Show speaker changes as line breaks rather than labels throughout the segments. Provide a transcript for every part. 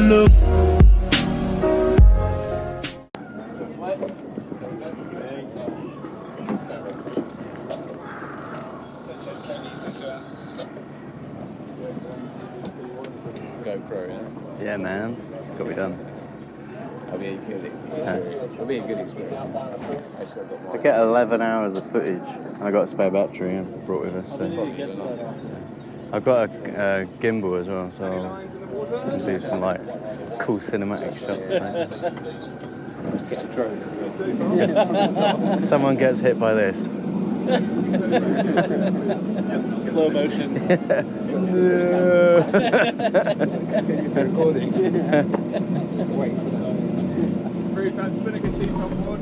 look.
Go for it.
Yeah, man. It's got to be done.
It'll be a good experience. It'll be a good experience.
I get 11 hours of footage. I got a spare battery I brought with us. So. I've got a gimbal as well, so I'll do some like cool cinematic shots. So.
Get a drone as well.
Someone gets hit by this.
Slow motion. Continuous recording. Wait. Very fast spinnaker sheets on board.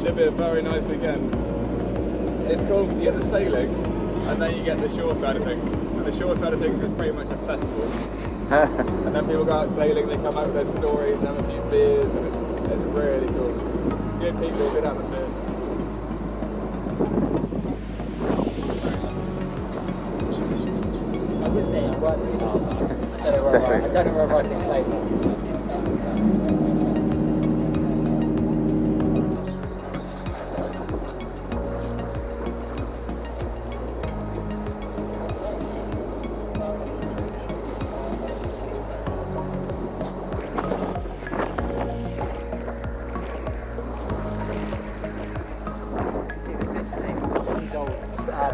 Should be a very nice weekend. It's cool because you get the sailing and then you get the shore side of things. And the shore side of things is pretty much a festival. And then people go out sailing, they come out with their stories, have a few beers, and it's really cool. Good people, good atmosphere.
I would say I'm right pretty hard. I don't know where I can say that.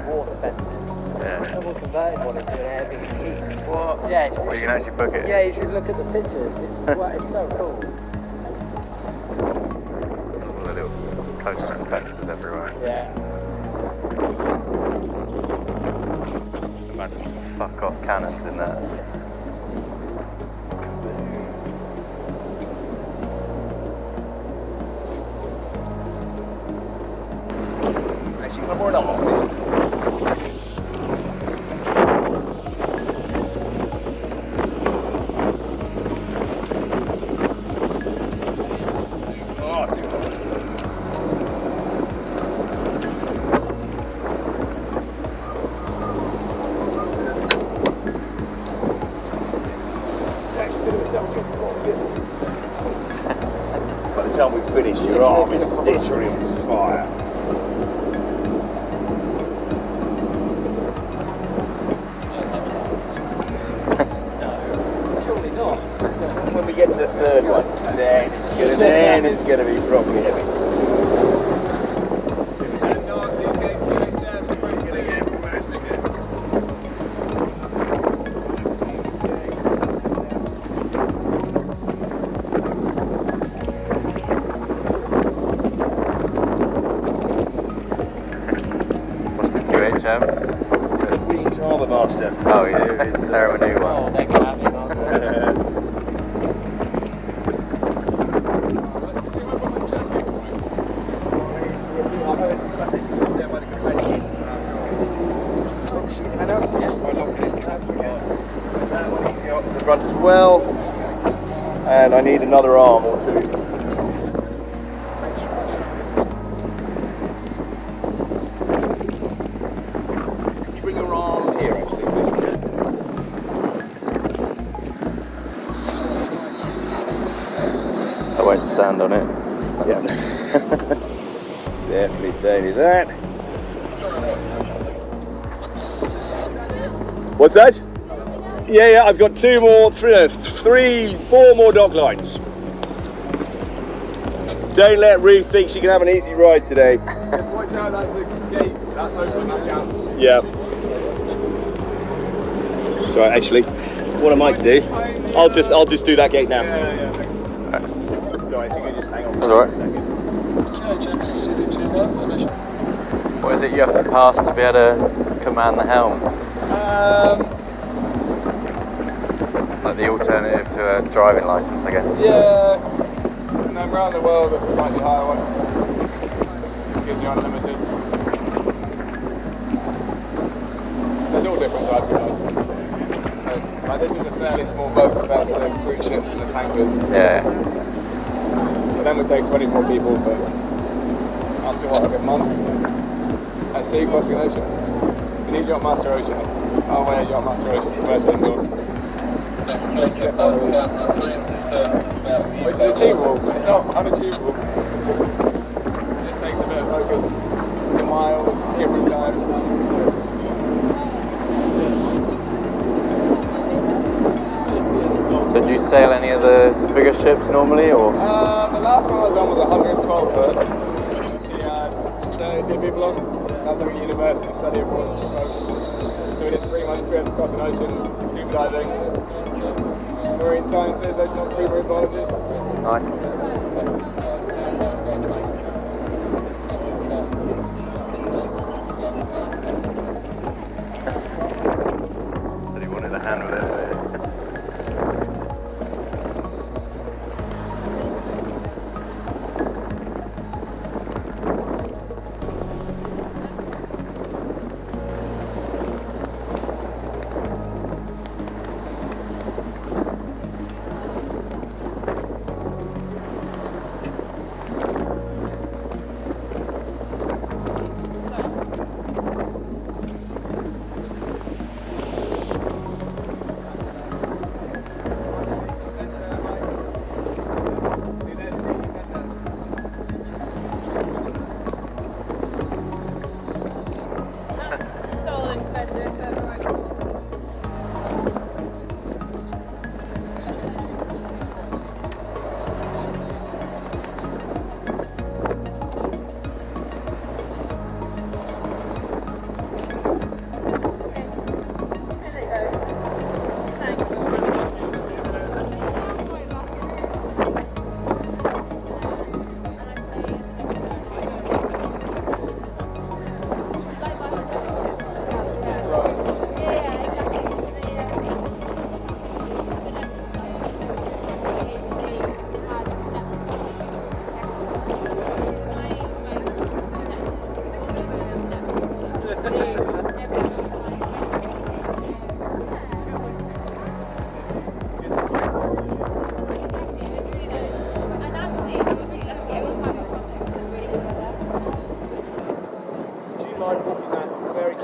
Water fences.
Yeah.
Someone converted one into an Airbnb.
What?
Yeah, it's
Well, you can actually book it.
Yeah, you should look at the pictures. It's so cool.
All the little coaster and fences everywhere.
Yeah.
Imagine some fuck off cannons in there.
Actually, one more number, please. By the time we finish, your arm is literally on fire.
Surely not.
When we get to the third one, then it's going to be properly heavy. Queen's Harbour Master.
Oh yeah, it's a new one.
Oh, they're gonna have it, aren't
The front as well, and I need another arm or two.
I won't stand on it.
Yeah.
Definitely do that. What's that? Yeah, I've got 4 more dock lines. Don't let Ruth think she can have an easy ride today.
Just watch out, that's the gate. That's open, that gap.
Yeah. So actually, what I might do, I'll just do that gate now.
Yeah.
Sorry, I think I just hang on.
That's alright. What is it you have to pass to be able to command the helm? Like the alternative to a driving license, I guess.
Yeah. And then around the world there's a slightly higher one. This gives you unlimited. There's all different types of licenses. Like this is a fairly small boat compared to the cruise ships and the tankers.
Yeah.
But then we take 24 people for up to like a month at sea crossing the ocean. You need Yacht Master Ocean. Oh wait, Yacht Master Ocean, commercial indoors. Which is achievable, but it's not unachievable. It just takes a bit of focus. Some miles, skipping time.
So do you sail any of the bigger ships normally, or?
The last one I was on was 112 foot. She had 32 people on. That was like a university study abroad. So we did 3 months, we had to cross an ocean, scuba diving, marine sciences, oceanography, marine biology.
Nice. Said he wanted a hand with it.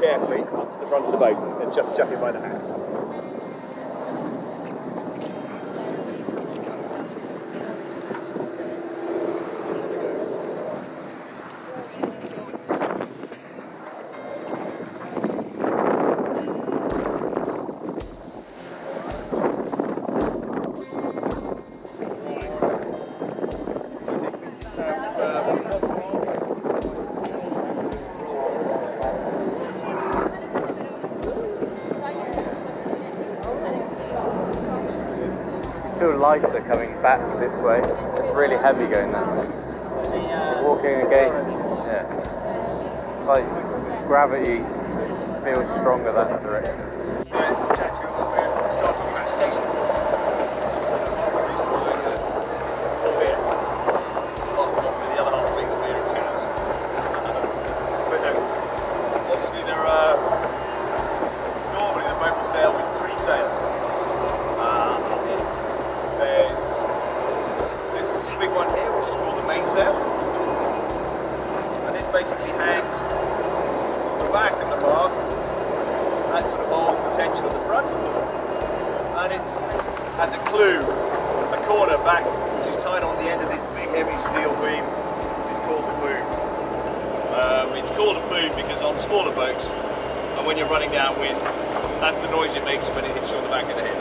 Carefully up to the front of the boat and just chuck it by the house.
Feel lighter coming back this way. It's really heavy going that way. Walking against, yeah. It's like gravity feels stronger that direction.
Start talking about sailing. Obviously the other half being the beer and cows. But no, obviously there are, normally the boat will sail with 3 sails. There's this big one here, which is called the mainsail, and this basically hangs from the back of the mast. That sort of holds the tension at the front, and it has a clew, a corner back, which is tied on the end of this big heavy steel beam, which is called the clew. smooth because on smaller boats, and when you're running downwind, that's the noise it makes when it hits you on the back of the head.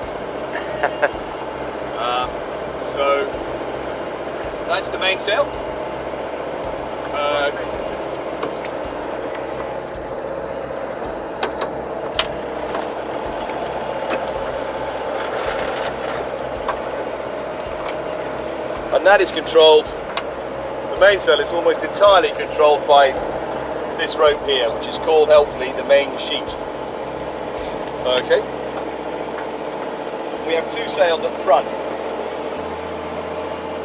So that's the mainsail. And that is controlled, the mainsail is almost entirely controlled by this rope here, which is called helpfully the main sheet. Okay. We have two sails at the front.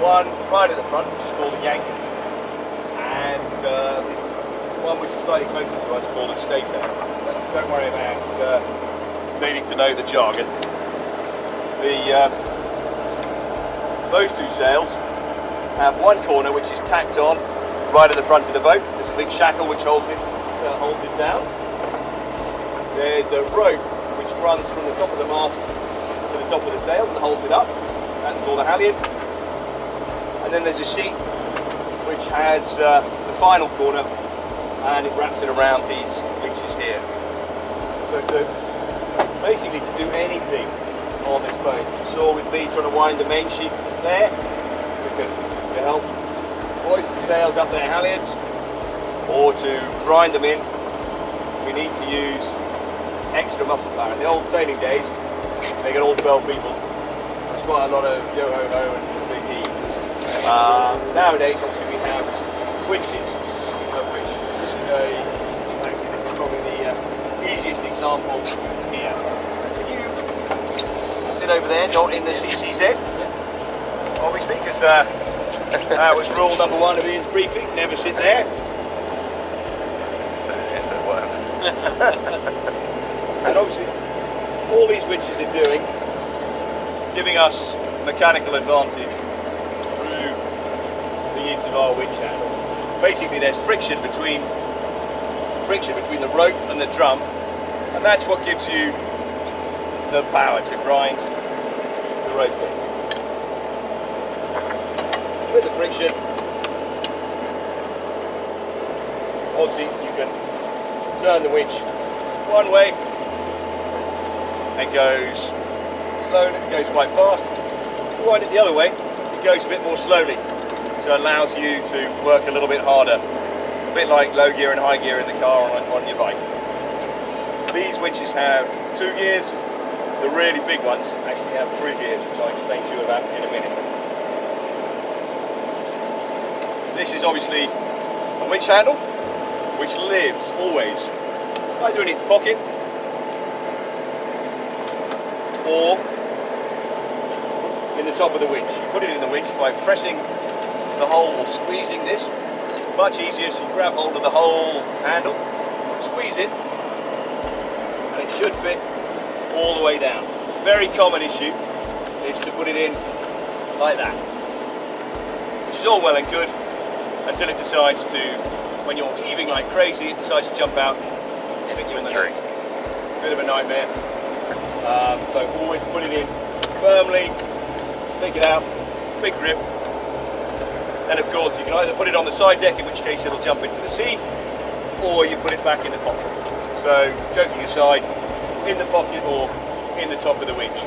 One right at the front, which is called a Yacht, and one which is slightly closer to us called a staysail. Don't worry about needing to know the jargon. Those two sails have one corner which is tacked on right at the front of the boat. There's a big shackle which holds it down. There's a rope which runs from the top of the mast to the top of the sail and holds it up. That's called a halyard. And then there's a sheet which has the final corner, and it wraps it around these winches here. So basically to do anything on this boat, you saw with me trying to wind the main sheet there to help hoist the sails up their halyards or to grind them in, we need to use extra muscle power. In the old sailing days, they got all 12 people. There's quite a lot of yo-ho-ho and big heave. Nowadays, obviously, we have winches, of which this is probably the easiest example here. Can you sit over there, not in the CCZ? Obviously, because that was rule number 1 of Ian's briefing: never sit there. And obviously, all these winches are giving us mechanical advantage through the use of our winch handle. Basically, there's friction between the rope and the drum, and that's what gives you the power to grind the rope in. With the friction, obviously you can turn the winch one way, it goes slowly, it goes quite fast. Wind it the other way, it goes a bit more slowly, so it allows you to work a little bit harder, a bit like low gear and high gear in the car on your bike. These winches have 2 gears. The really big ones actually have 3 gears, which I'll explain to you about in a minute. This is obviously a winch handle, which lives always either in its pocket or in the top of the winch. You put it in the winch by pressing the hole or squeezing this. Much easier, so you grab hold of the whole handle, squeeze it, and it should fit all the way down. Very common issue is to put it in like that, which is all well and good until it decides to, when you're heaving like crazy, it decides to jump out and stick you in the nose. Bit of a nightmare. So always put it in firmly, take it out, big grip, and of course you can either put it on the side deck, in which case it'll jump into the sea, or you put it back in the pocket. So joking aside, in the pocket or in the top of the winch.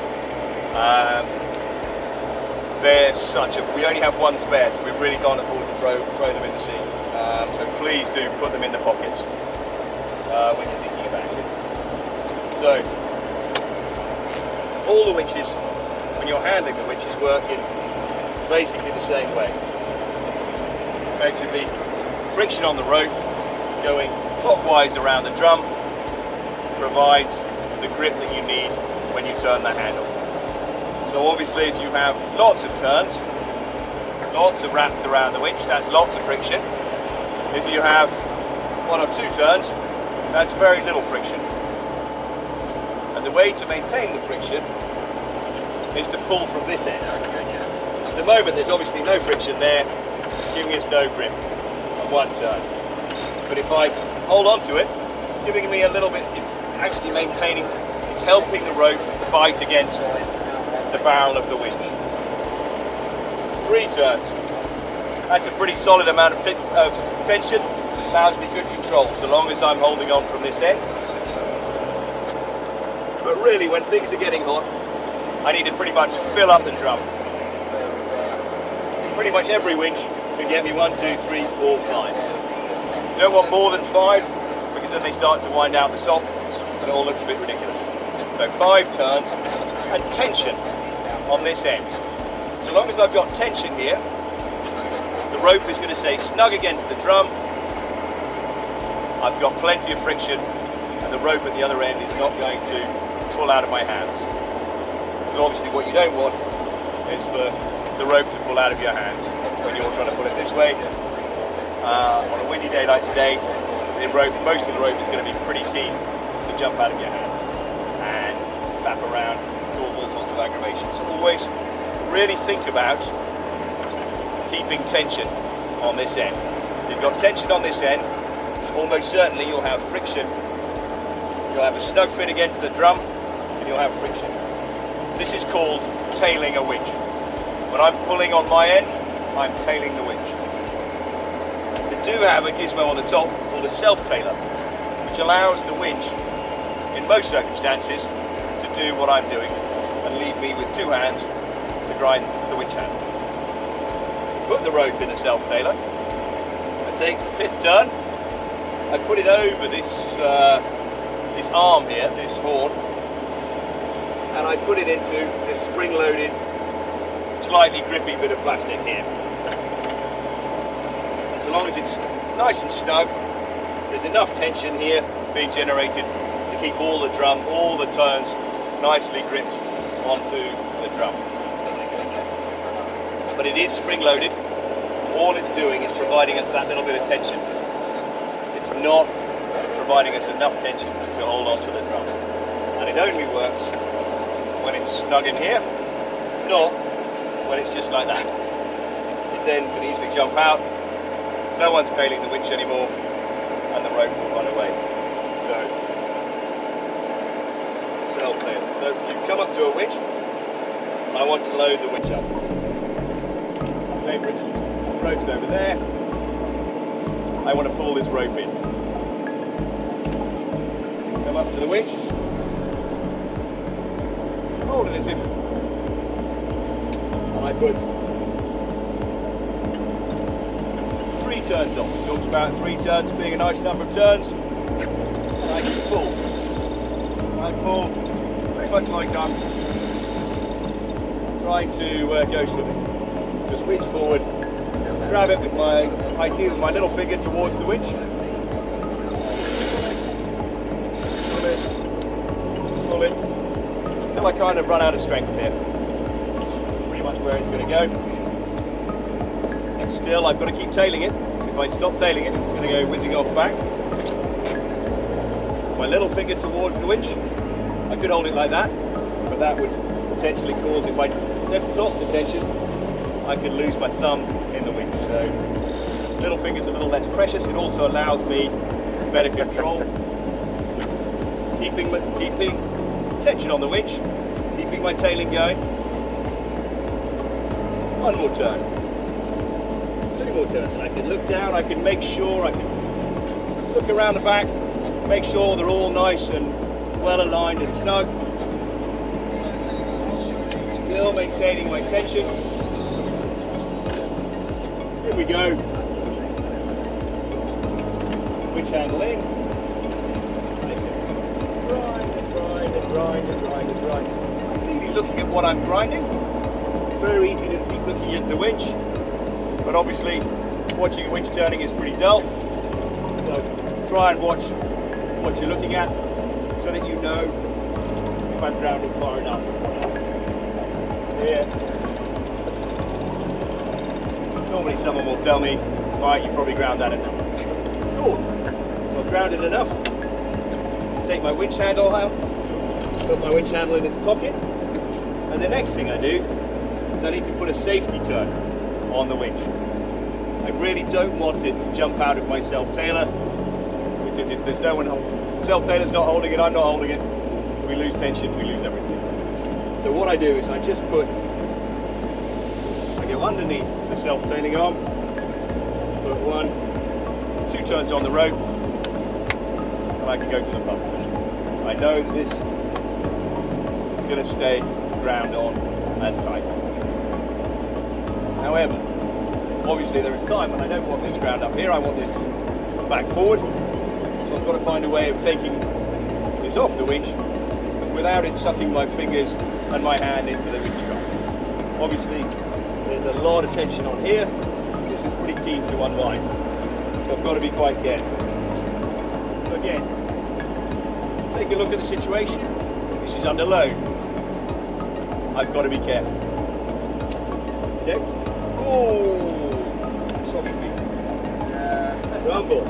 We only have one spare, so we really can't afford to throw them in the sea. So please do put them in the pockets when you're thinking about it. So all the winches, when you're handling the winches, work in basically the same way. Effectively, friction on the rope going clockwise around the drum provides the grip that you need when you turn the handle. So obviously, if you have lots of turns, lots of wraps around the winch, that's lots of friction. If you have 1 or 2 turns, that's very little friction. And the way to maintain the friction is to pull from this end. At the moment, there's obviously no friction there, giving us no grip on 1 turn. But if I hold on to it, giving me a little bit, it's actually maintaining, it's helping the rope bite against the barrel of the winch. 3 turns. That's a pretty solid amount of tension. allows me good control so long as I'm holding on from this end. But really, when things are getting hot, I need to pretty much fill up the drum. Pretty much every winch can get me 1, 2, 3, 4, 5. Don't want more than 5 because then they start to wind out the top and it all looks a bit ridiculous. So 5 turns and tension on this end. So long as I've got tension here, the rope is going to stay snug against the drum. I've got plenty of friction and the rope at the other end is not going to pull out of my hands. Because obviously what you don't want is for the rope to pull out of your hands when you're trying to pull it this way. On a windy day like today, most of the rope is going to be pretty keen to jump out of your hands and flap around, cause all sorts of aggravations. So always really think about keeping tension on this end. If you've got tension on this end, almost certainly you'll have friction. You'll have a snug fit against the drum and you'll have friction. This is called tailing a winch. When I'm pulling on my end, I'm tailing the winch. They do have a gizmo on the top called a self-tailer, which allows the winch, in most circumstances, to do what I'm doing and leave me with 2 hands to grind the winch handle. So put the rope in the self-tailer, I take the 5th turn, I put it over this arm here, this horn, and I put it into this spring-loaded, slightly grippy bit of plastic here. And so long as it's nice and snug, there's enough tension here being generated to keep all the drum, all the turns nicely gripped onto the drum. But it is spring-loaded. All it's doing is providing us that little bit of tension. It's not providing us enough tension to hold onto the drum. And it only works when it's snug in here, not when it's just like that. It then can easily jump out, no one's tailing the winch anymore, and the rope will run away. So you come up to a winch, and I want to load the winch up. Say for instance, the rope's over there, I want to pull this rope in. Come up to the winch, hold it as if, and I put 3 turns on. We talked about 3 turns being a nice number of turns, and I can pull. I pull very much like I'm trying to go swimming. Just reach forward, grab it with ideally with my little finger towards the winch. Pull it, until I kind of run out of strength here. That's pretty much where it's going to go. And still, I've got to keep tailing it, because if I stop tailing it, it's going to go whizzing off back. My little finger towards the winch. I could hold it like that, but that would potentially cause, if I lost the tension, I could lose my thumb in the winch. So, little finger's a little less precious. It also allows me better control. Keeping tension on the winch, keeping my tailing going. 1 more turn. 2 more turns. And I can look down, I can make sure, I can look around the back, make sure they're all nice and well aligned and snug. Still maintaining my tension. Here we go. Winch handle in. Grind. Ideally looking at what I'm grinding. It's very easy to keep looking at the winch, but obviously watching a winch turning is pretty dull. So try and watch what you're looking at so that you know if I'm grounding far enough. Here. Normally someone will tell me, right, you probably ground that enough. Cool. Well, grounded enough. Take my winch handle out, put my winch handle in its pocket, and the next thing I do is I need to put a safety turn on the winch. I really don't want it to jump out of my self-tailer, because if there's no one, self-tailer's not holding it, I'm not holding it, we lose tension, we lose everything. So what I do is I just I go underneath the self-tailing arm, put 1, 2 turns on the rope, and I can go to the pump. I know that this is going to stay ground on and tight. However, obviously there is time, and I don't want this ground up here, I want this back forward. So I've got to find a way of taking this off the winch without it sucking my fingers and my hand into the winch drum. Obviously, there's a lot of tension on here. This is pretty keen to unwind. So I've got to be quite careful. So again, take a look at the situation. This is under load. I've got to be careful. Okay? Oh, soggy feet. Rumble.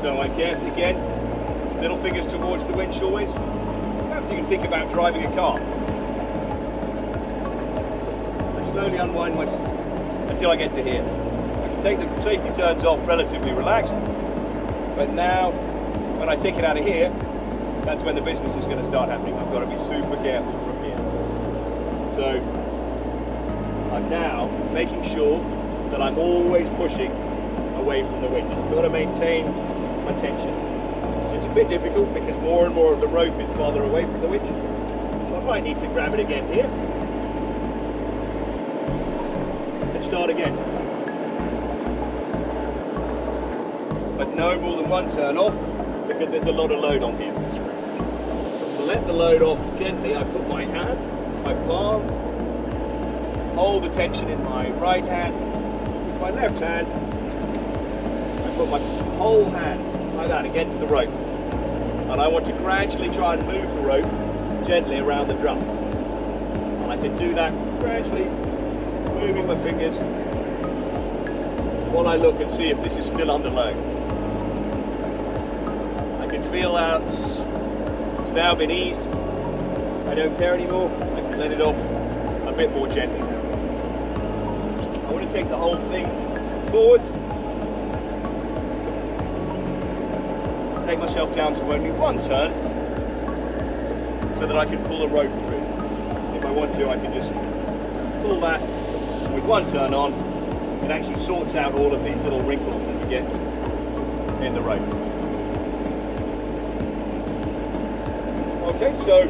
So I'm careful again. Little fingers towards the winch always. Perhaps you can think about driving a car. I slowly unwind my until I get to here. I can take the safety turns off relatively relaxed, but now when I take it out of here, that's when the business is going to start happening. I've got to be super careful from here. So I'm now making sure that I'm always pushing away from the winch. I've got to maintain my tension. So it's a bit difficult because more and more of the rope is farther away from the winch. So I might need to grab it again here. And start again. But no more than 1 turn off because there's a lot of load on here. To let the load off gently, I put my hand, my palm, hold the tension in my right hand, with my left hand, I put my whole hand like that against the ropes. And I want to gradually try and move the rope gently around the drum. And I can do that gradually, moving my fingers while I look and see if this is still under load. I can feel out it's now been eased. I don't care anymore. I can let it off a bit more gently now. I want to take the whole thing forwards. Take myself down to only 1 turn so that I can pull the rope through. If I want to, I can just pull that with 1 turn on. It actually sorts out all of these little wrinkles that we get in the rope. Okay, so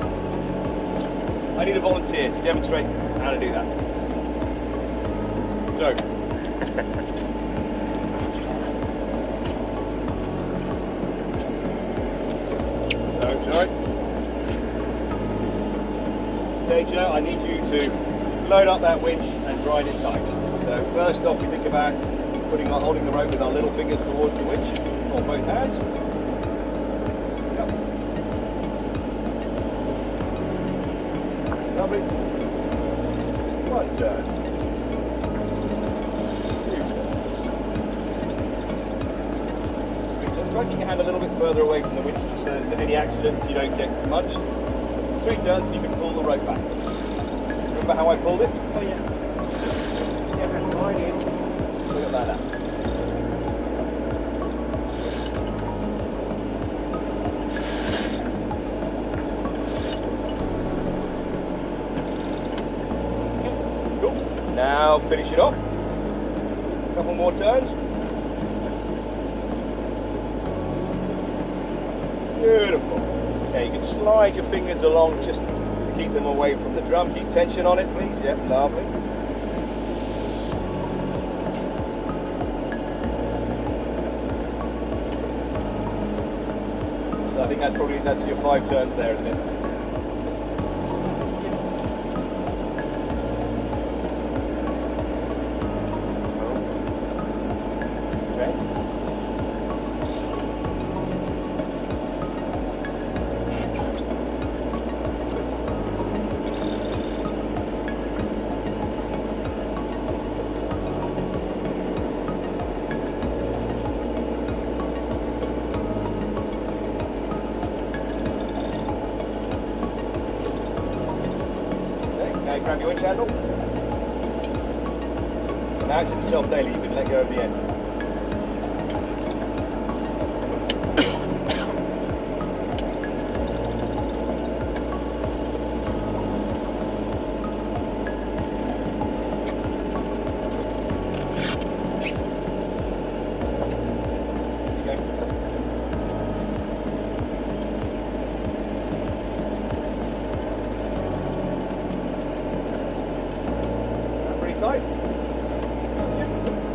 I need a volunteer to demonstrate how to do that. So, sorry. Okay, Joe, I need you to load up that winch and grind it tight. So first off, we think about holding the rope with our little fingers towards the winch, or both hands. Yep. Lovely. 1 turn. 2 turns. Try to keep your hand a little bit further away from the winch, just so that any accidents you don't get munched. 3 turns and you can pull the rope back. Remember how I pulled it? Oh yeah. Get that right in. Look at that. Cool. Now finish it off. A couple more turns. Beautiful. Okay, you can slide your fingers along just to keep them away from the drum. Keep tension on it, please. Yep, lovely. So I think that's your 5 turns there, isn't it? Grab your winch handle. Now it's in the self-tailer, you can let go of the end.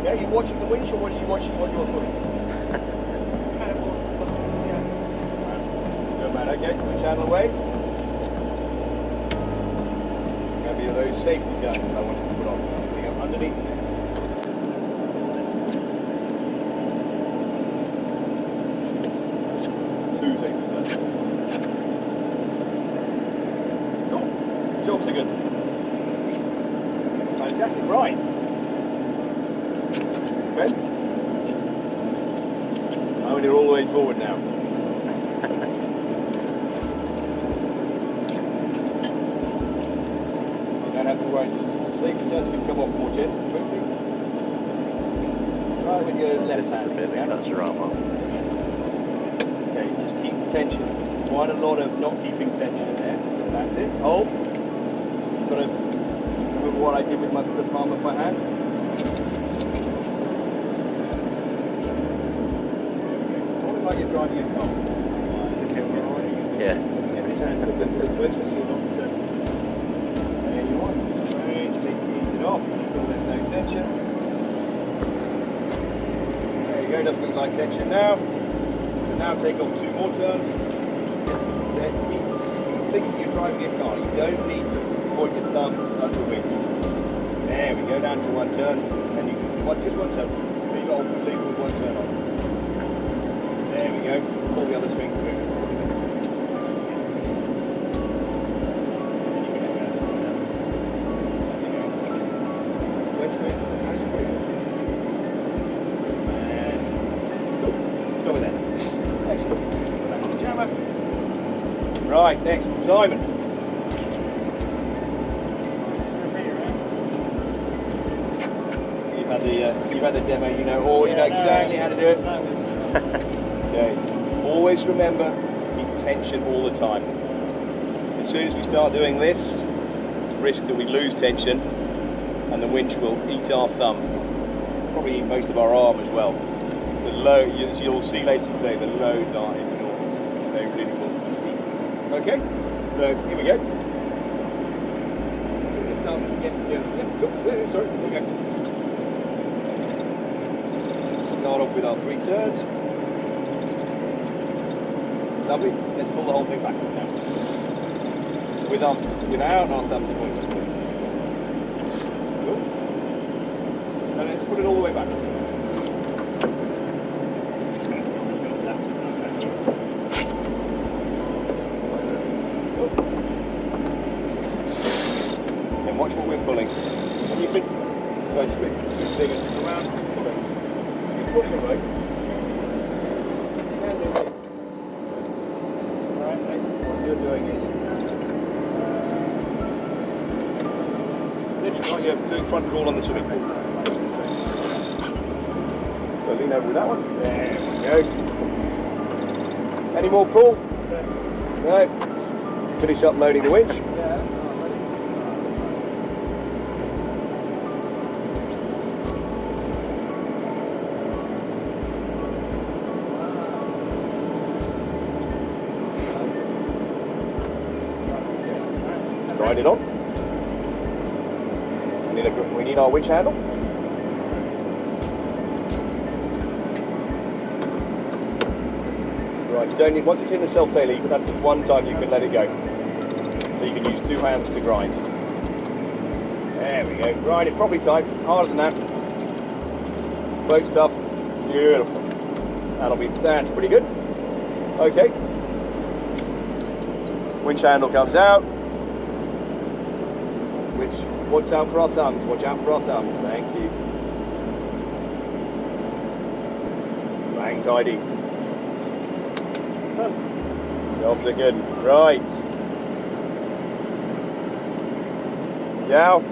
Yeah, you watching the winch or what are you watching what you're pulling? Good man, okay, winch channel away. Gonna be those safety turns that I wanted to put on. Everything up underneath. Two safety turns. Cool. Jobs are good. Fantastic, right. Okay. Oh, and you're all the way forward now. You don't have to worry. Safety turns can come off more gently, quickly. Try with your left
This is the bit that cuts your arm off.
Okay, just keep tension. There's quite a lot of not keeping tension there. That's it. Hold. Got to remember what I did with the palm of my hand. Like you're driving a car.
Is the camera on? Yeah.
Get this hand with the switch so you're not turning. There you are. Strange, basically ease it off until there's no tension. There you go, doesn't look like tension now. So now take off 2 more turns. Keep thinking you're driving a car. You don't need to point your thumb under the wing. There we go, down to 1 turn. And you can, just 1 turn. Leave it with 1 turn on. There we go, pull the other swing through. Stop it there. Excellent. Back to the jammer. Right, next, Simon. You've had the demo, you know exactly how to do it. Okay. Always remember, keep tension all the time. As soon as we start doing this, risk that we lose tension and the winch will eat our thumb. Probably eat most of our arm as well. The load, as you'll see later today, the loads are enormous. They really will just eat. Okay, so here we go. The thumb, sorry, there we go. Start off with our 3 turns. Lovely. Let's pull the whole thing backwards now. Without our thumbs pointing. Cool. And let's put it all the way back. Cool. And watch what we're pulling. When you think, so just keep digging around, pulling. Keep pulling it right. Doing is literally like you're doing front crawl on the swimming pool. So lean over with that one. There we go. Any more pull? No. Finish up loading the winch. Slide it on. We need our winch handle. Right, you don't need, once it's in the self-tail lever, that's the one time you can let it go. So you can use 2 hands to grind. There we go. Grind it probably tight, harder than that. Boat's tough. Beautiful. That's pretty good. Okay. Winch handle comes out. Watch out for our thumbs, watch out for our thumbs, thank you. Bang tidy. Jobs are good. Right. Now.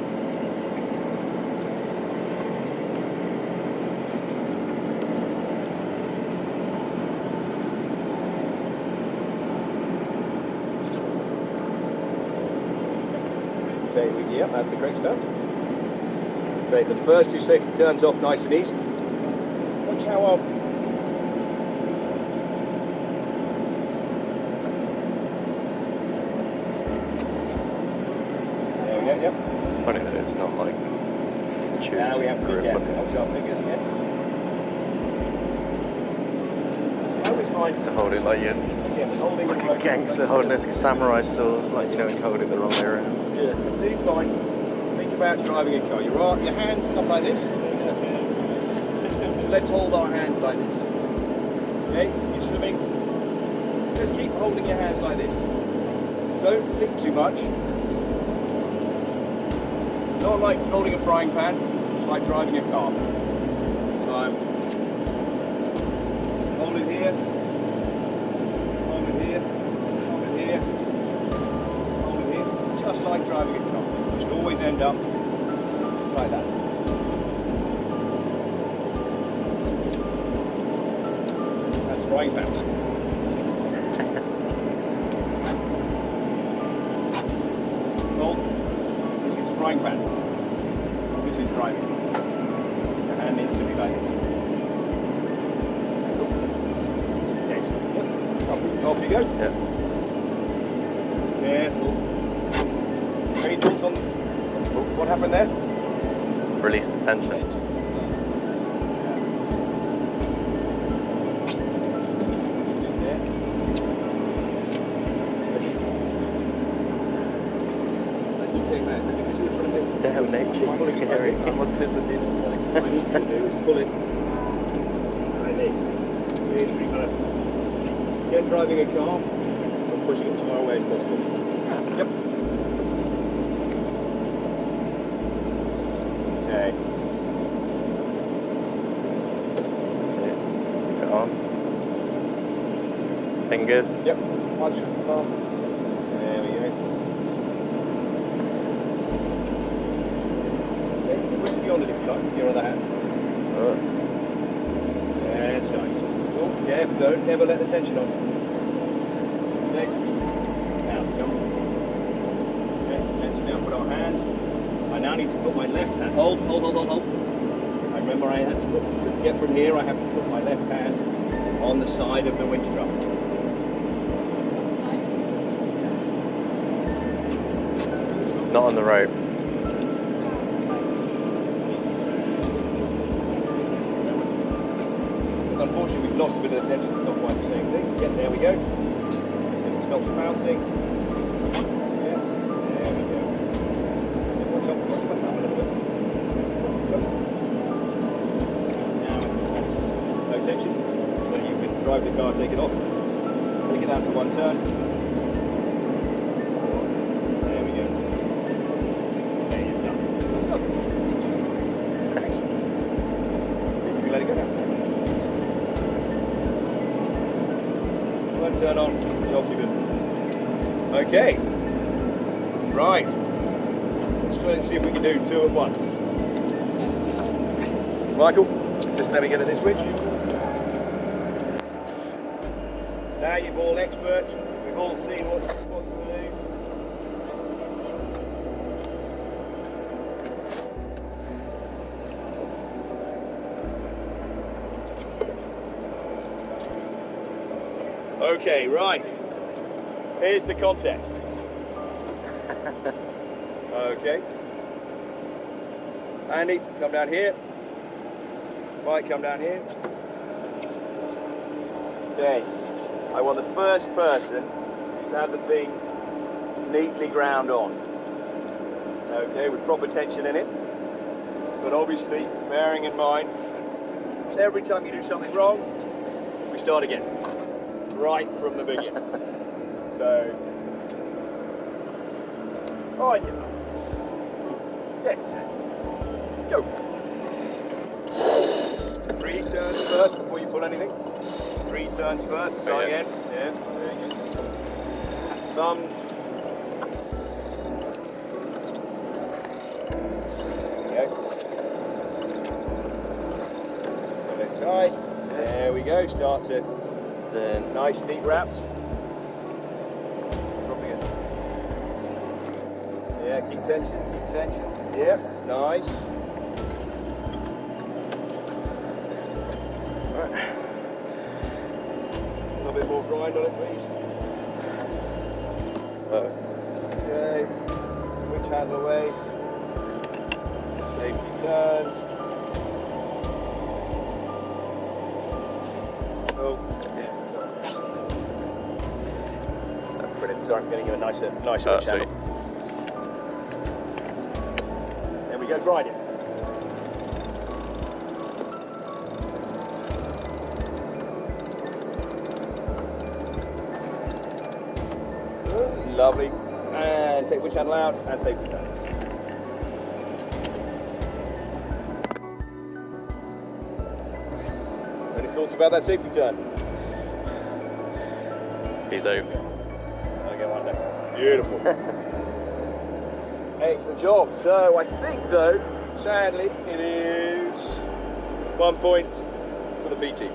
Yep, that's the correct stance. Take the first 2 safety turns off nice and easy. Watch how well. There we go, yep.
Funny that it's not like
Now we have to be
grip.
careful. Watch our fingers again. Always fine.
To hold it like you're
Holding
like a gangster holding a samurai sword, like you know, and hold it the wrong way around.
Yeah. Do fine. Think about driving a car. Your hands come like this. Let's hold our hands like this. Okay, you're swimming. Just keep holding your hands like this. Don't think too much. Not like holding a frying pan. It's like driving a car. So I'm hold it here. Hold it here. Hold it here. Hold it here. Just like driving a car. You should always end up like that. That's frying pan. This is frying pan. This is driving. The hand needs to be like this. Yes. Yep. Off you go.
Yeah.
Careful. Any thoughts on what happened there?
Release the tension. Damn nature, it's scary.
What I need you to do is pull it like this. Really kind of get driving a car and pushing it as far away as possible. Yep. Okay.
That's it. Keep it on. Fingers.
Yep. Watch the car. There we go. Okay. Beyond it if you like, with your other hand. That's nice. Oh, careful, don't never let the tension off. Okay. Now it's come. Okay, let's now put our hand. I now need to put my left hand. Hold. I remember I had to get from here, I have to put my left hand on the side of the winch drum.
Not on the rope.
Unfortunately, we've lost a bit of the tension. It's not quite the same thing. Yeah, there we go. Until it stops bouncing. Yeah, there we go. Yeah, watch my thumb a little bit. Go. Now, that's no tension. So you can drive the car, take it off. Take it out to one turn. There we go. There you're done. Excellent. You can let it go now. Turn on, job's good. Okay, right. Let's try and see if we can do two at once. Michael, just let me get at this switch. Now you've all experts. We've all seen what's to do. Okay, right. Here's the contest. Okay. Andy, come down here. Mike, come down here. Okay. I want the first person to have the thing neatly ground on. Okay, with proper tension in it. But obviously, bearing in mind, every time you do something wrong, we start again. Right from the beginning. So, on your marks. Get set. Go. 3 turns first before you pull anything. 3 turns first. Try again. Yeah. There you go. Thumbs. There you go. Tight. There we go. Start to. Then nice neat wraps. Dropping it. Yeah, keep tension. Yeah, nice. Right. A little bit more grind on it, please. Okay. Switch out of the way. Safety turns. Oh, yeah. Brilliant. So I'm getting you a nicer channel.
Sweet.
There we go, grinding. Lovely. And take the channel out and safety turns. Any thoughts about that safety turn?
He's over.
Okay, one down. Beautiful. Excellent job. So I think though, sadly, it is 1 point to the B team.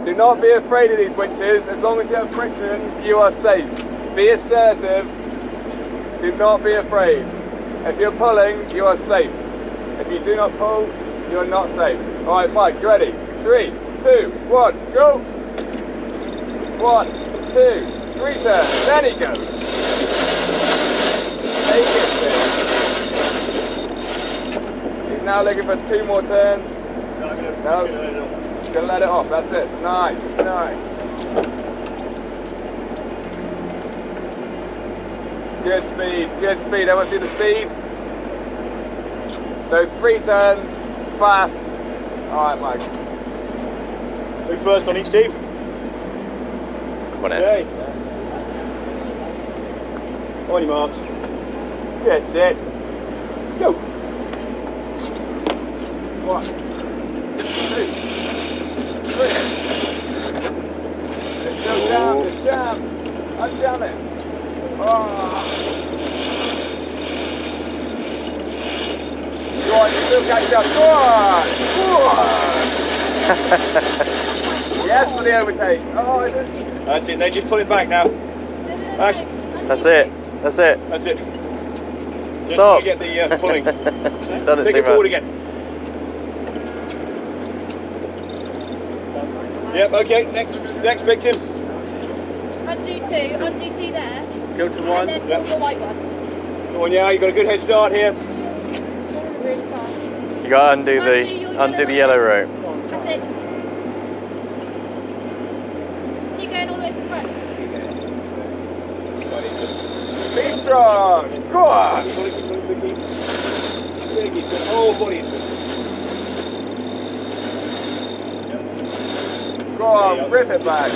Do not be afraid of these winches. As long as you have friction, you are safe. Be assertive. Do not be afraid. If you're pulling, you are safe. If you do not pull, you are not safe. All right, Mike, you ready? 3, 2, 1, go! 1, 2, 3 turns. Then he goes. Take it. He's now looking for 2 more turns. No. Gonna let it off, that's it. Nice, nice. Good speed. Everyone see the speed? So 3 turns, fast. Alright, Mike.
Who's first on each team?
Come on in.
Okay. On your marks. Get set. Go. 1, 2, 3. Let's jam. I'm jamming. Oh. Go on, you still catch up. Go on. Yes for the overtake. Oh, is it? That's it. Now just pull it back now. Ash.
That's it.
That's it.
Stop.
Just get the pulling.
Done it
Take
too
it forward
much.
again. Yep, okay, next victim.
Undo 2 there.
Go to 1.
And then pull the white one.
Go on, yeah, you got a good head start here.
Really fast.
You gotta undo the yellow rope.
That's it. Keep going all the way to the front.
Be strong. Go on.
Take it, the whole body into it.
Go on, rip it back.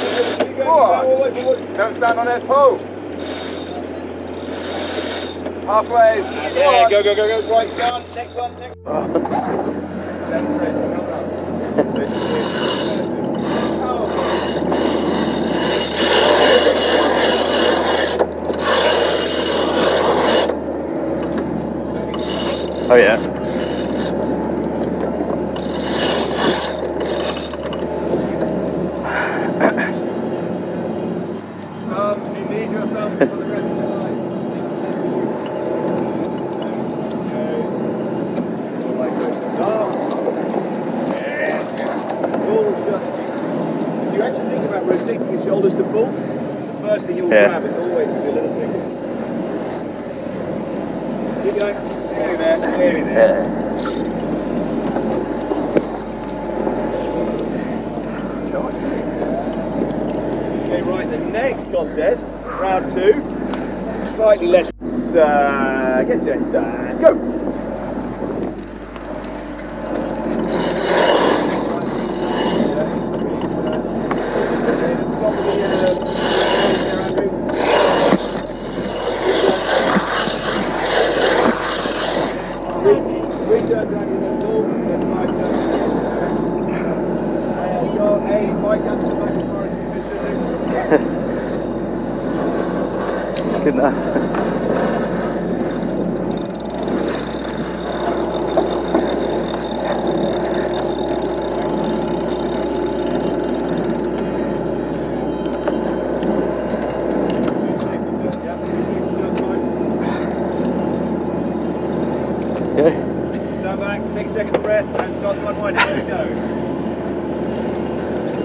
Go on. Don't stand on it, pull. Halfway.
Yeah, go. Right, done. Next one.
Oh yeah.
You need your thumbs for the rest of your life.
If you actually think about rotating your shoulders to pull, the first thing you will grab is always with your little fingers. Keep going. Nearly there. Okay, right, the next contest, round 2, slightly less. Get set, go! Three turns around in the ball, then 5 turns. And go, hey, Mike has to back as far as you can.
Good enough.
Stand back, take a second breath, and start to unwind it. Let's go.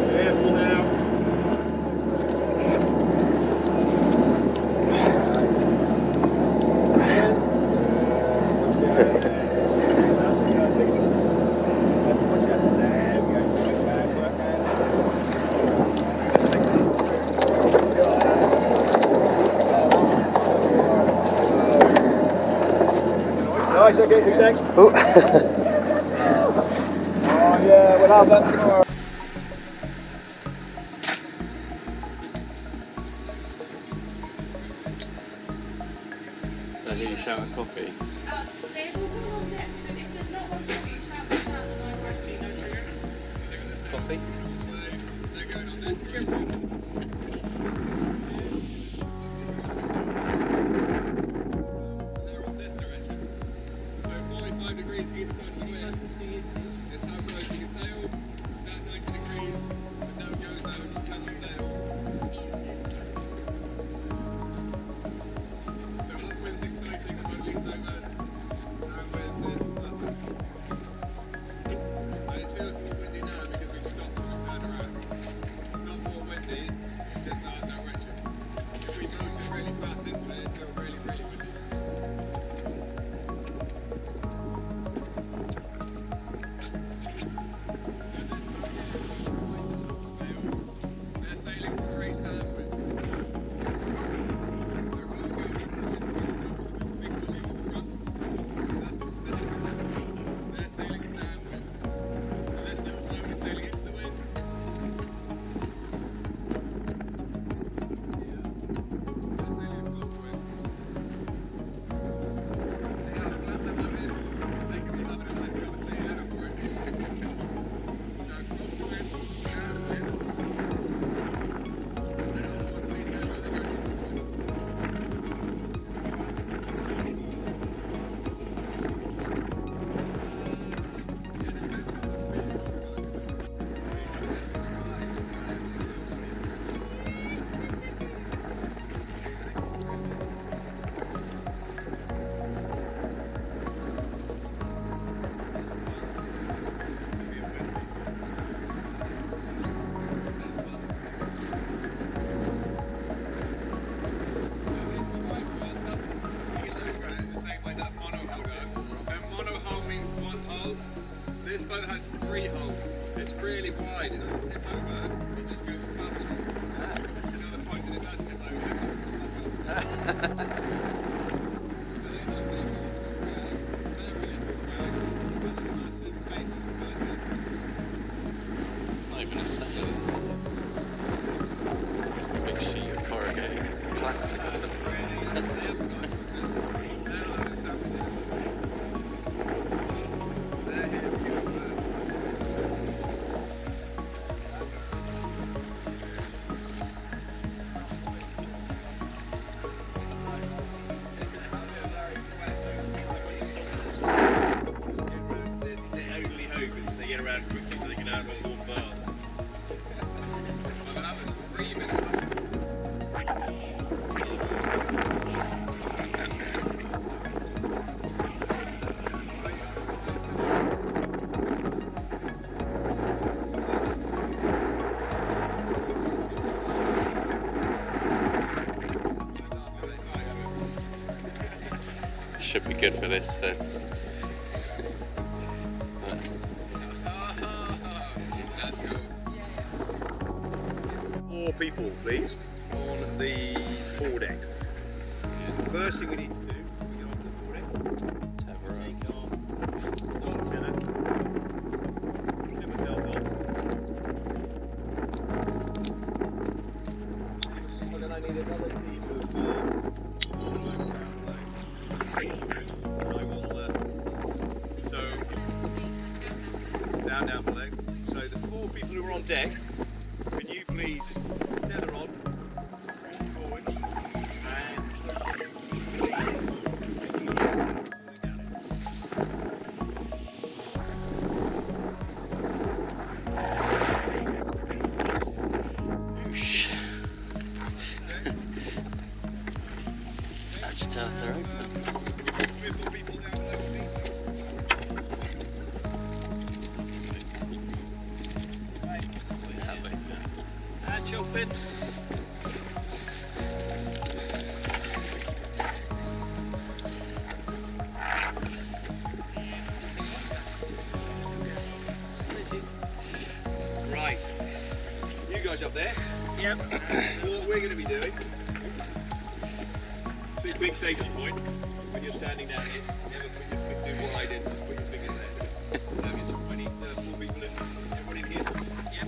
Careful now. Right, okay, who's next?
Oh.
Oh yeah, we'll have that tomorrow.
So who you shout at coffee?
They've all gone on deck, so if there's not one for you, shout them out and I'm writing no sugar.
Coffee?
They're going on this trip. They're on this direction. So 45 degrees either side of the wind. It's how close you can sail. About 90 degrees. With no go zone, you cannot sail. So upwind's exciting, the boat leans over. Downwind is nothing. So it feels more windy now because we stopped and we turned around. It's not more windy, it's just our direction. If we motored really fast into it, it'd feel really, really windy. They're sailing straight downwind. They're sailing downwind. So this little boat is sailing into the wind. They're sailing across the wind. See how flat the boat is? They could be having a nice cup of tea there, don't worry. Go across the wind, downwind. And all the ones leaning over, they go across the wind. This boat has 3 hulls. It's really wide, it doesn't tip over, it just goes faster. There's another point that it does tip over. So they have their boats with very little drag, but the massive faces quality.
It's not even a sail, is it? It's a big sheet of corrugated plastic or something. Should be good for this. So.
That's cool.
4 people, please, on the foredeck. First thing we need to do is get onto the foredeck. Take our antenna, clip ourselves on. And then I need another team of down below. So the 4 people who are on deck, can you please tether on forward and
Boosh. How'd you tell if they're open?
3 or 4 people down below, please. And jumping. Right, you guys up there.
Yep.
So what we're going to be doing, see a big safety point when you're standing down here, never put your do what I did, just put your fingers there. I need 4 people in. Everybody in here? Yep.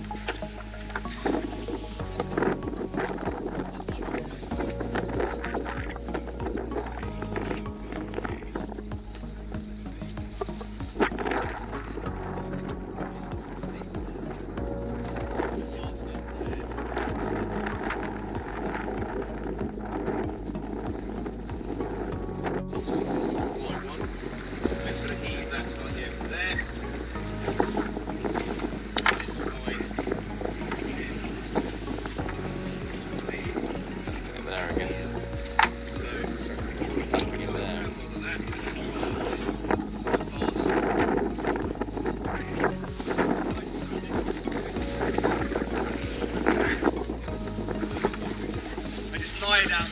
Lie down,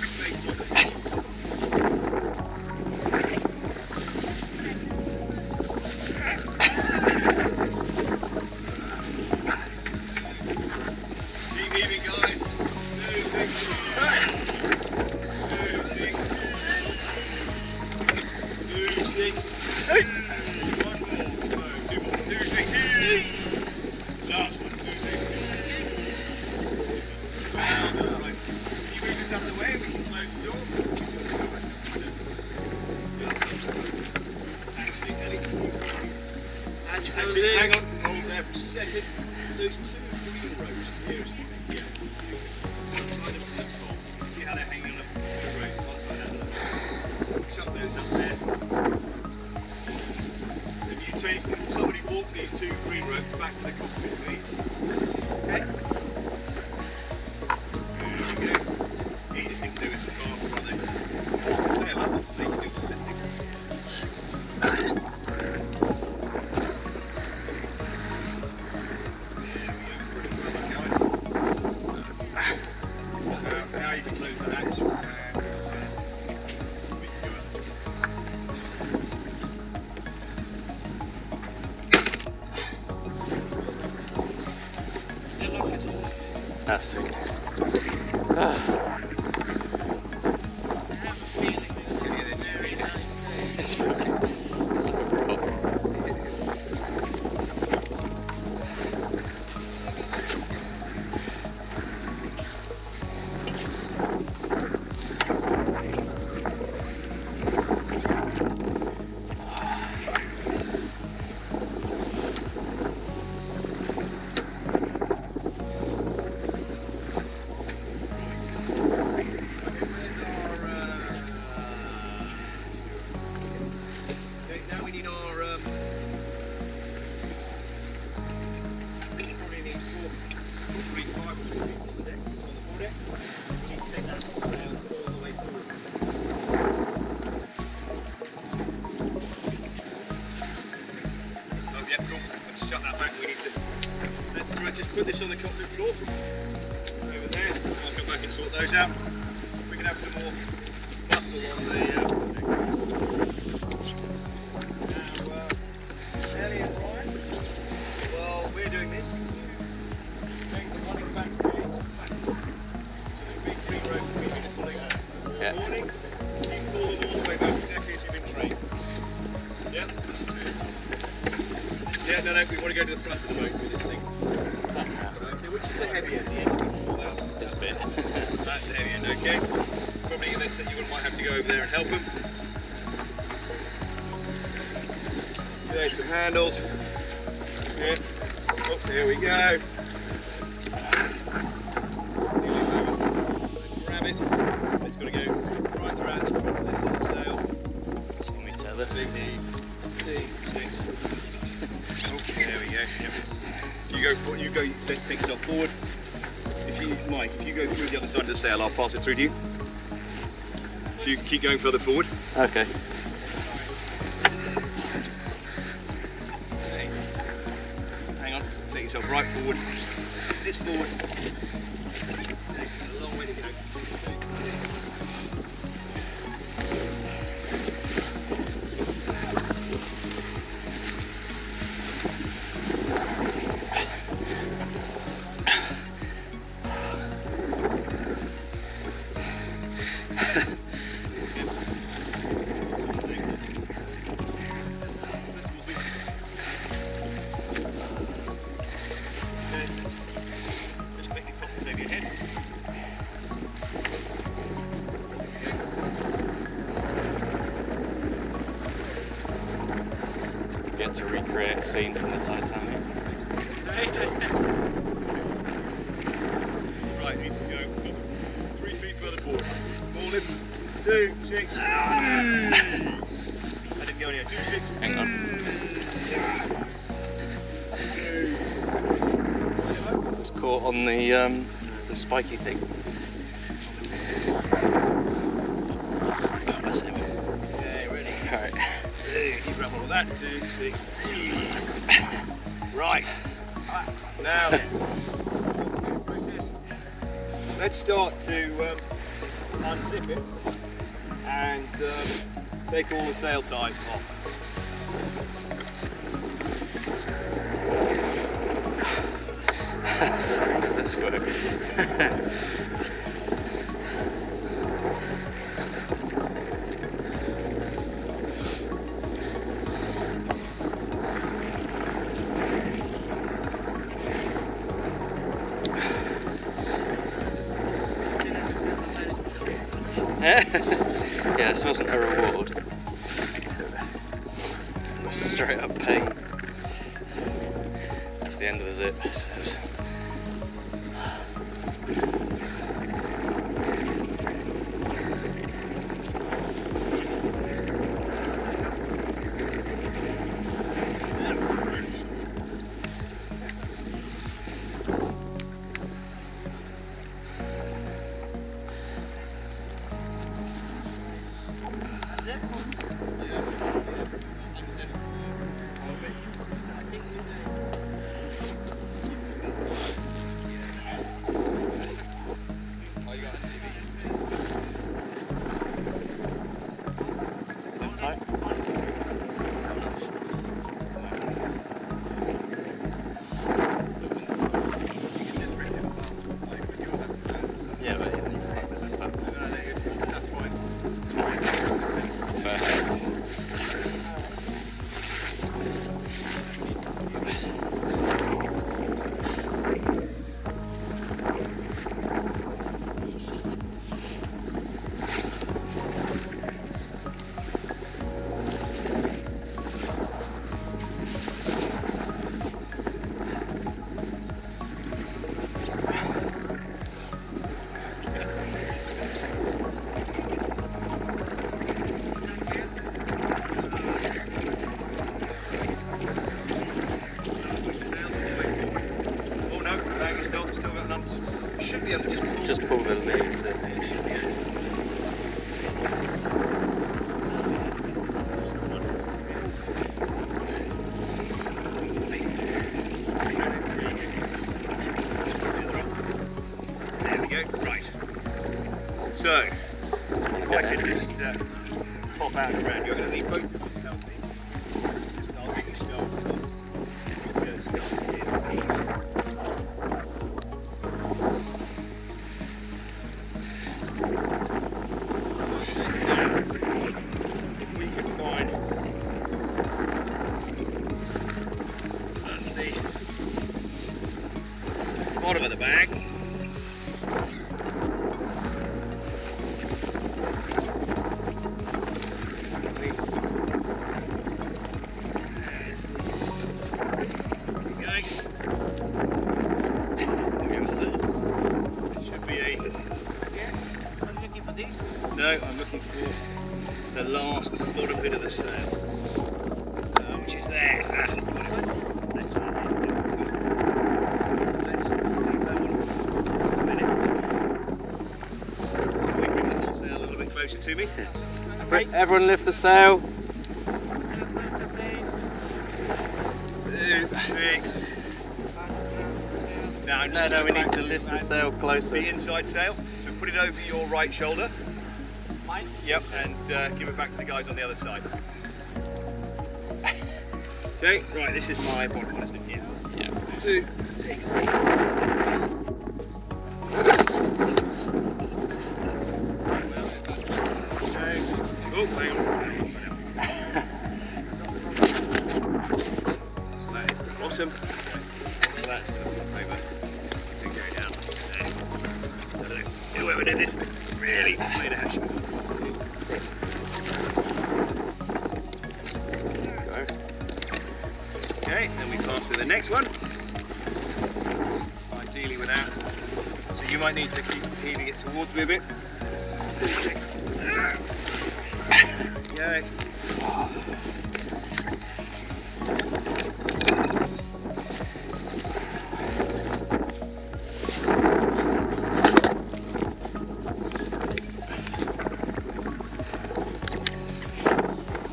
keep moving, guys. 2, 6, 2, 6, 8. One more. No, 2 more. 2, 6, 8. Last one. 2, 6, 8. You move this out of the way, we can close the door. Actually, hang on, hold there for a second. Those 2 green rows nearest to me, yeah. One side of the top. See how they're hanging on the road? One side of the chuck those up there. If you take, somebody walk these 2 green ropes back to the cockpit, please. Okay? There we go. Easiest thing to do is fast, aren't they? Sail up, they can do the lifting. Now you can close the hatch.
Absolutely. It's like a rock.
Now we need our probably need 4, 3, 5 or 4 people on the deck, on the foredeck. We need to take that sail all the way forward. Oh yeah, cool. Let's shut that back. We need to let's try just put this on the cockpit floor. Over there. I'll come back and sort those out. We can have some more bustle on the Ellie and Ryan, while we're doing this, running backstage, so the big green ropes are moving us like that.
Yeah.
Morning, you pull them all the way back exactly as you've been trained. Yeah? Yeah, no, we want to go to the front of the boat with this thing. Okay, which is the heavy end? The end you pull out.
This bit.
That's the heavy end, okay. Probably you might have to go over there and help them. There's some handles. Yeah. Oh, there we go. Grab it. It's got to go right around the top of this on the sail.
So we tether.
Oh, there we go. Yep. So you go forward, take yourself forward. Mike, if you go through the other side of the sail, I'll pass it through to you. So you can keep going further forward.
Okay.
Hang on, take yourself right forward. This forward. A long way to go.
had to recreate a scene from the Titanic.
Right, needs to go 3 feet further forward. More lift. 2, 6. I didn't go anywhere. 2, 6.
Hang on. It's caught on the spiky thing. God bless him.
Okay, ready.
Alright.
2, keep up all that. 2, 6. Right. Now then. Let's start to unzip it and take all the sail ties off.
How does this work? Yeah, this wasn't a reward. It was straight up pain. That's the end of the zip, it says. Tight. Nice. Yeah, but then you fuck this up.
That's fine.
Fair.
Should be able to
Just pull the lead.
There we go. Right. So, I can just pop out and around. You're going to need both of us to help me. Just I'll get you started. If we can find the bottom of the bag. No, I'm looking for the last bottom bit of the sail, which is there. Let's leave that one for a minute. Can we bring the whole sail a little bit closer to me? Okay.
Everyone lift the sail.
2, 6.
No, we need to lift the sail closer.
The inside sail. So put it over your right shoulder. Mine? Yep, and give it back to the guys on the other side. Okay, right, this is my bottom left in here.
Yeah.
2, 6. Oh, hang on. So that is the bottom. That's going to flip over and go down there. So whoever did this really made a hash of it. Go. Okay, then we pass with the next one. Ideally without. So you might need to keep heaving it towards me a bit. Okay.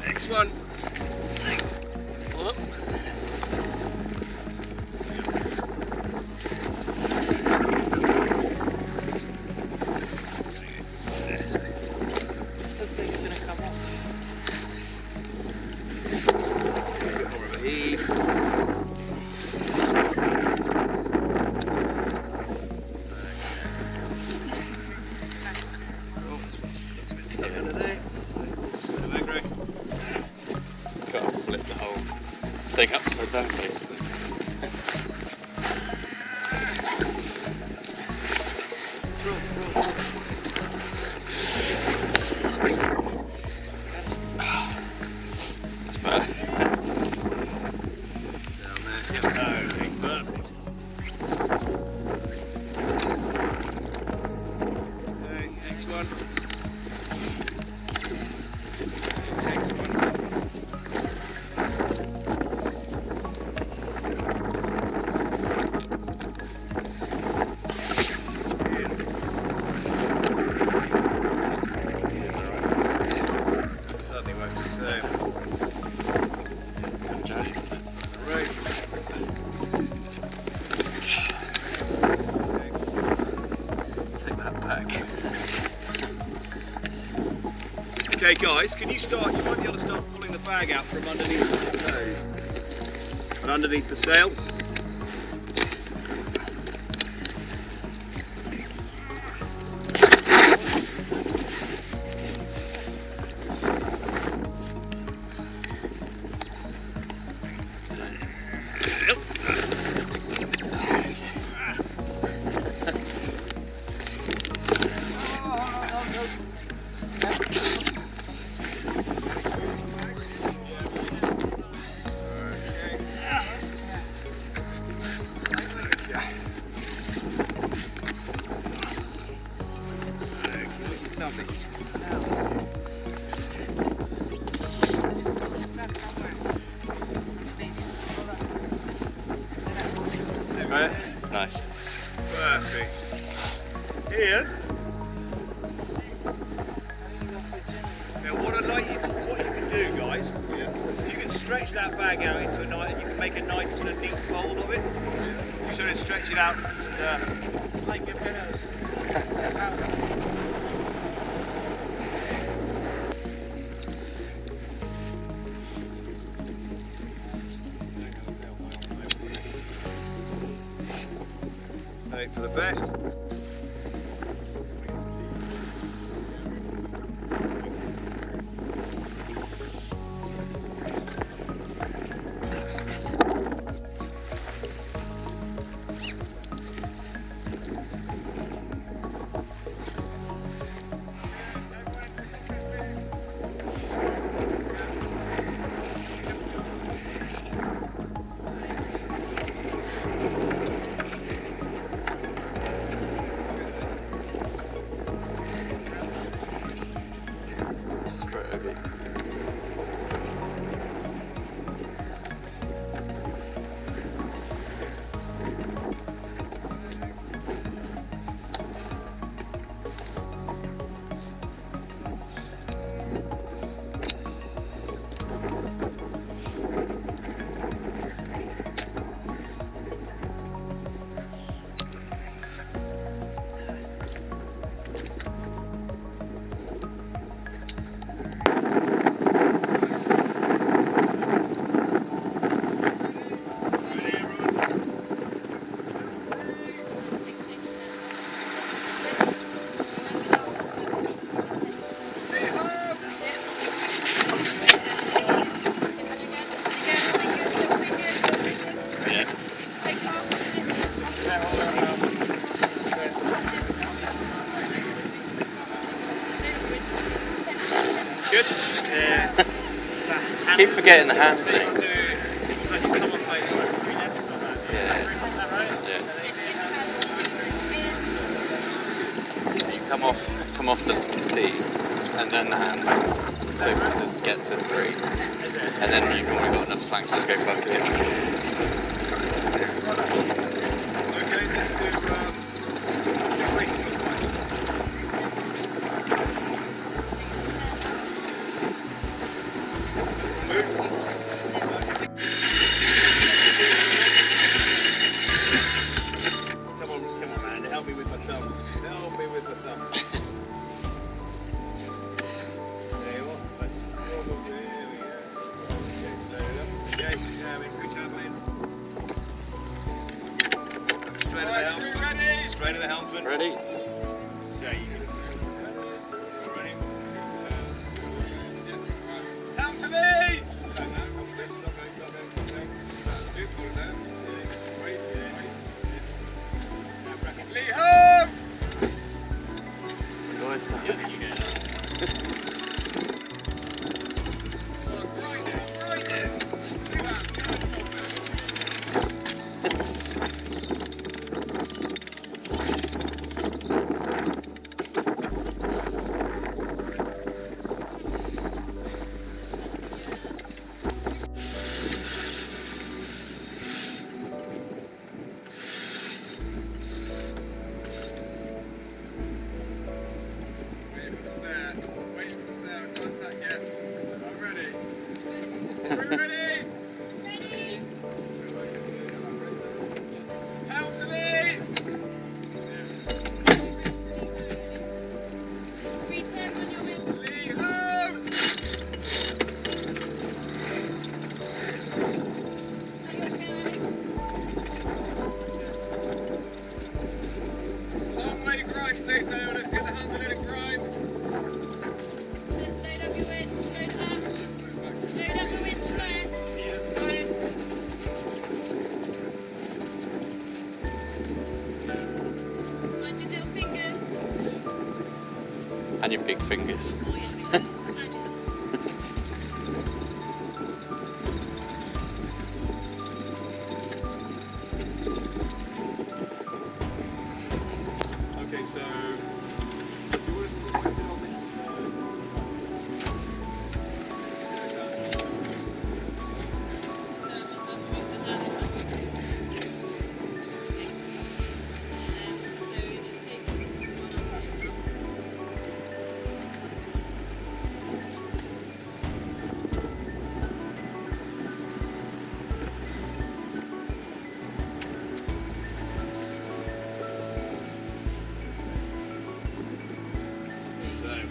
Next one. Whoop.
Looks like it's gonna come up.
More of a heave. Stuck under there. Just a bit of aggro.
Got to flip the whole thing upside down basically. That's better.
Down there. Yep. Okay, perfect. Okay, next one. Next one. Certainly works the same. Right.
Take that back.
Okay guys, can you start, you might be able to start pulling the bag out from underneath the toes and underneath the sail.
Nice.
Perfect. Here. Now what I'd like you to, what you can do guys, if you can stretch that bag out into a nice, and you can make a nice sort of neat fold of it. You sort of stretch it out.
It's like your pillows.
Hope for the best.
Straight over.
Good.
Keep forgetting the hand thing.
It's like you come off like
come off the T, and then the handbrake to get to 3, and then you've already got enough slack to just go fuck it.
Okay, let's do 6 races on 5. Come on, man, help me with my thumbs. Help me with my thumbs. There you are. That's there we go. Okay, slow it up. Yeah, good job, mate. Straight to the helmsman. Ready? Straight to the helmsman.
Ready?
Yeah, you can see. Ready? Helm to me! Stop going. That's good. Pull it down. Yeah, wait. Now bracket. Lee home!
Nice stuff.
Yeah, you get it. Right there. Do that. Stay sail, let's get the hands a little grind.
Load up your winch, load up the winch first. Right. Mind your little fingers.
And your big fingers.
Oh, yeah,
Okay, so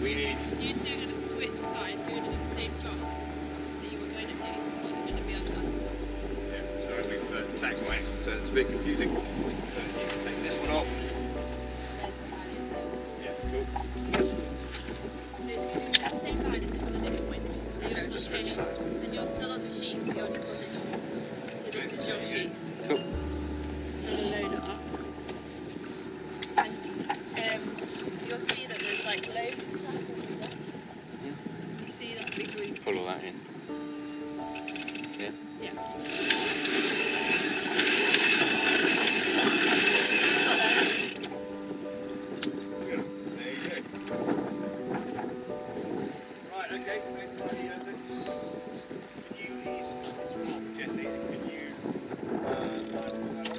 we need.
You two are going to switch sides, so you're going to do the same job that you were going to do, or you're going to be on the other side.
Yeah, sorry, we've tagged my accent, so it's a bit confusing. So you can take this one off.
There's the line there.
Yeah, cool.
You're doing the same line, it's just on a different winch. So you're still
just switch
sailing,
sides.
and you're still on the sheet, but you're just on this sheet. So this is your sheet.
Cool.
You're going to load it up. And you'll see that there's like loads of stuff in there. You see that big green
Pull all that in. Yeah.
Yeah.
There you go. Right, okay, next one. Can you ease this one off gently? Can you pull that off?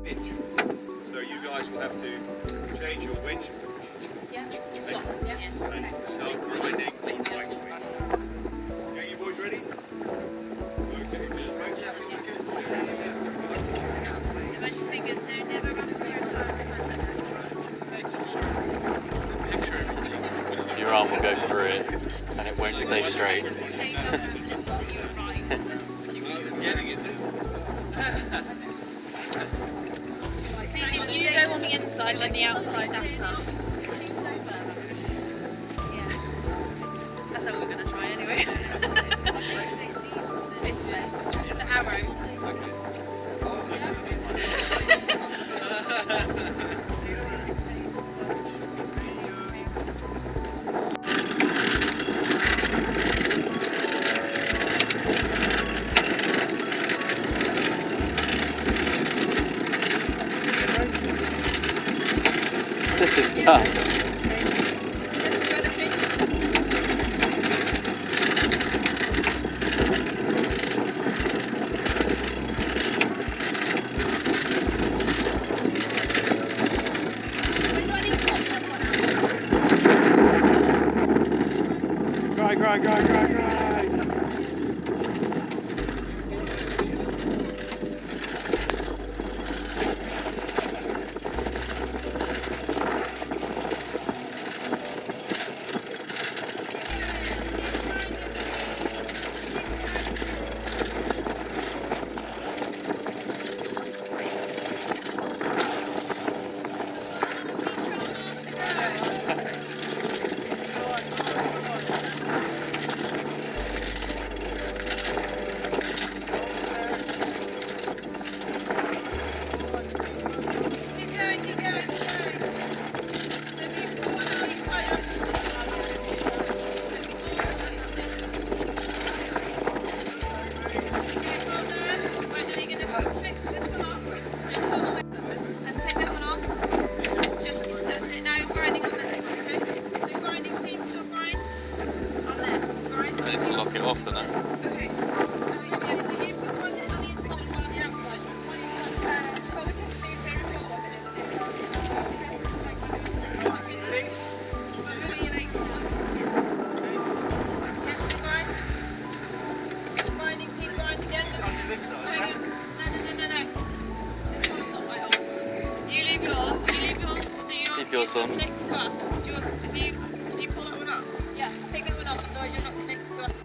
Winch. So you guys will have to change your winch.
Yeah, stop. Yeah.
Start grinding the right swing. Okay, you boys ready? Okay, just wait.
Mind your fingers, no, never run through your time.
Picture everything. Your arm will go through it, and it won't stay straight.
Getting it.
It's easier if you go on the inside than the outside dancer. Yeah. That's how we're going to try anyway. This way. The arrow.
tough. Grind. Yours on.
Next to us. Did you pull that one up? Yeah. Take that one off, otherwise you're not next to us.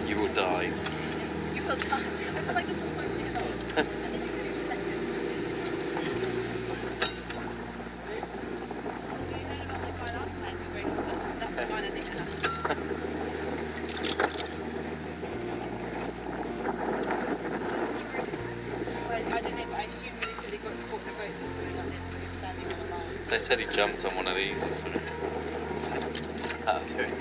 You will die.
You will die. I feel like this is so good.
They said he jumped on one of these or something. Out of it.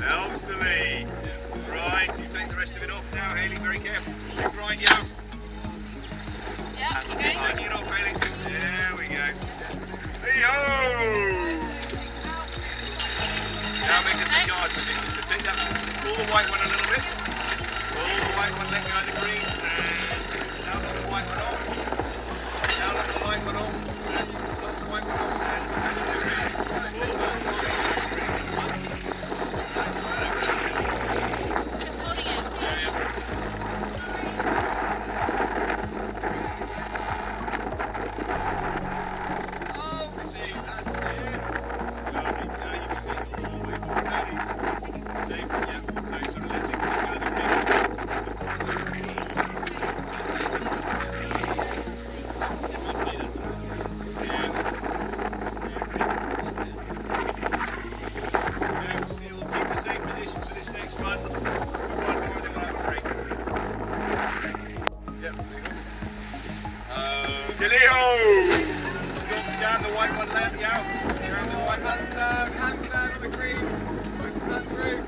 Helps the lead. Right, you take the rest of it off now, Hayley, very careful. Super right, yeah.
Yeah, okay.
Taking it off, Hayley. There we go. Hey-ho! Now make it some yard position. So take that, pull the white one a little bit. Pull the white one, let go of the green. And now let the white one off. Now let the white one off. And let the white one off. And the green. Pull the white one off.
Just holding it.
Oh, see, that's clear. Lovely. Now you can take it all the way forward, Hayley. Safety, yeah. So sort of let the green go the Now, seal, keep the same position for this next one. One more, then we'll have a break. Yep. Delio! Stop down the white one, land out. Down the white one.
Hands down on the green. Push the man through.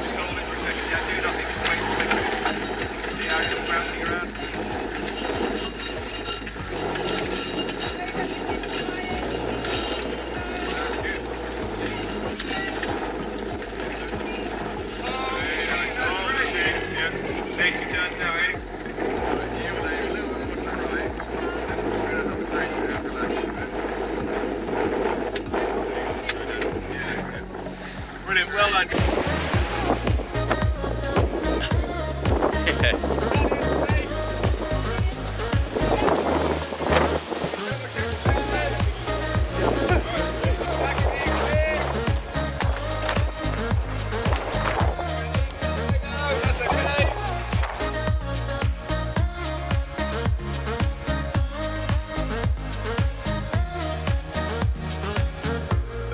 Just hold it for a second. Yeah, do nothing. Just wait. See how it's all bouncing around. That's good. Oh, yeah. Safety turns now, Eddie.